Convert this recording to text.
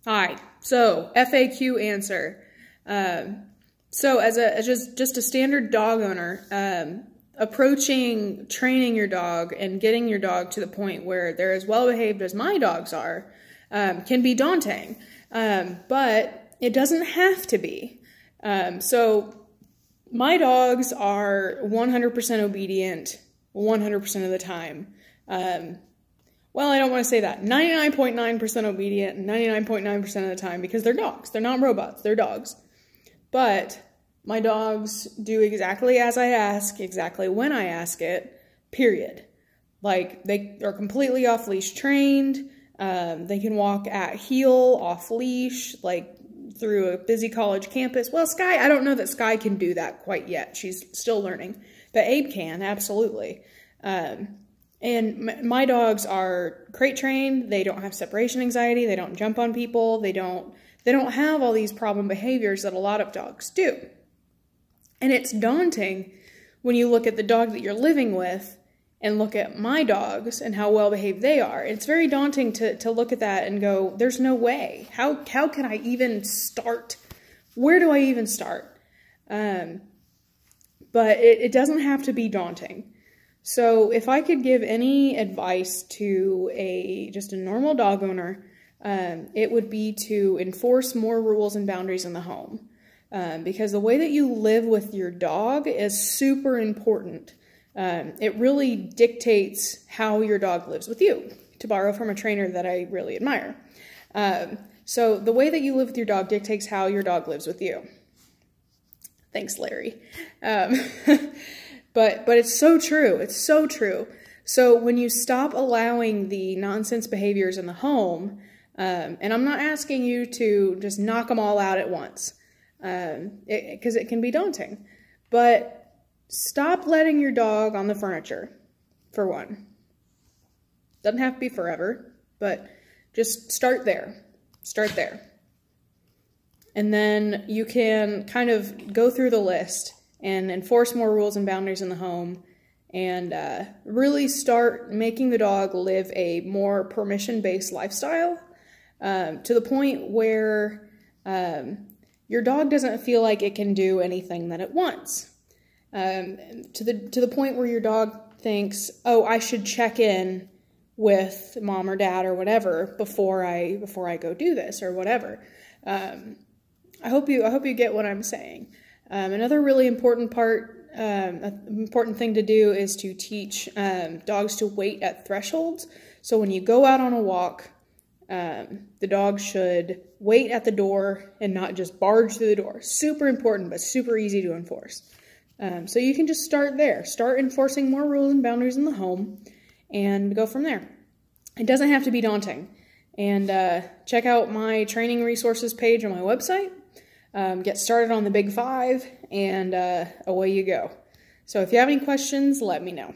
Hi. So FAQ answer. So as just a standard dog owner, approaching training your dog and getting your dog to the point where they're as well behaved as my dogs are can be daunting, but it doesn't have to be. So my dogs are 100% obedient 100% of the time. Well, I don't want to say that. 99.9% obedient, 99.9% of the time, because they're dogs. They're not robots. They're dogs. But my dogs do exactly as I ask, exactly when I ask it, period. Like, they are completely off-leash trained. They can walk at heel, off-leash, like through a busy college campus. Well, Sky, I don't know that Sky can do that quite yet. She's still learning. But Abe can, absolutely. And my dogs are crate trained. They don't have separation anxiety. They don't jump on people. They don't have all these problem behaviors that a lot of dogs do. And it's daunting when you look at the dog that you're living with and look at my dogs and how well behaved they are. It's very daunting to look at that and go, there's no way. How can I even start? Where do I even start? But it doesn't have to be daunting. So if I could give any advice to just a normal dog owner, it would be to enforce more rules and boundaries in the home. Because the way that you live with your dog is super important. It really dictates how your dog lives with you, to borrow from a trainer that I really admire. So the way that you live with your dog dictates how your dog lives with you. Thanks, Larry. But it's so true. It's so true. So when you stop allowing the nonsense behaviors in the home, and I'm not asking you to just knock them all out at once, because it can be daunting, but stop letting your dog on the furniture, for one. Doesn't have to be forever, but just start there. Start there. And then you can kind of go through the list and enforce more rules and boundaries in the home, and really start making the dog live a more permission-based lifestyle, to the point where your dog doesn't feel like it can do anything that it wants. To the point where your dog thinks, oh, I should check in with mom or dad or whatever before I go do this or whatever. I hope you get what I'm saying. Another really important important thing to do is to teach dogs to wait at thresholds. So when you go out on a walk, the dog should wait at the door and not just barge through the door. Super important, but super easy to enforce. So you can just start there. Start enforcing more rules and boundaries in the home and go from there. It doesn't have to be daunting. And check out my training resources page on my website. Get started on the Big 5, and away you go. So if you have any questions, let me know.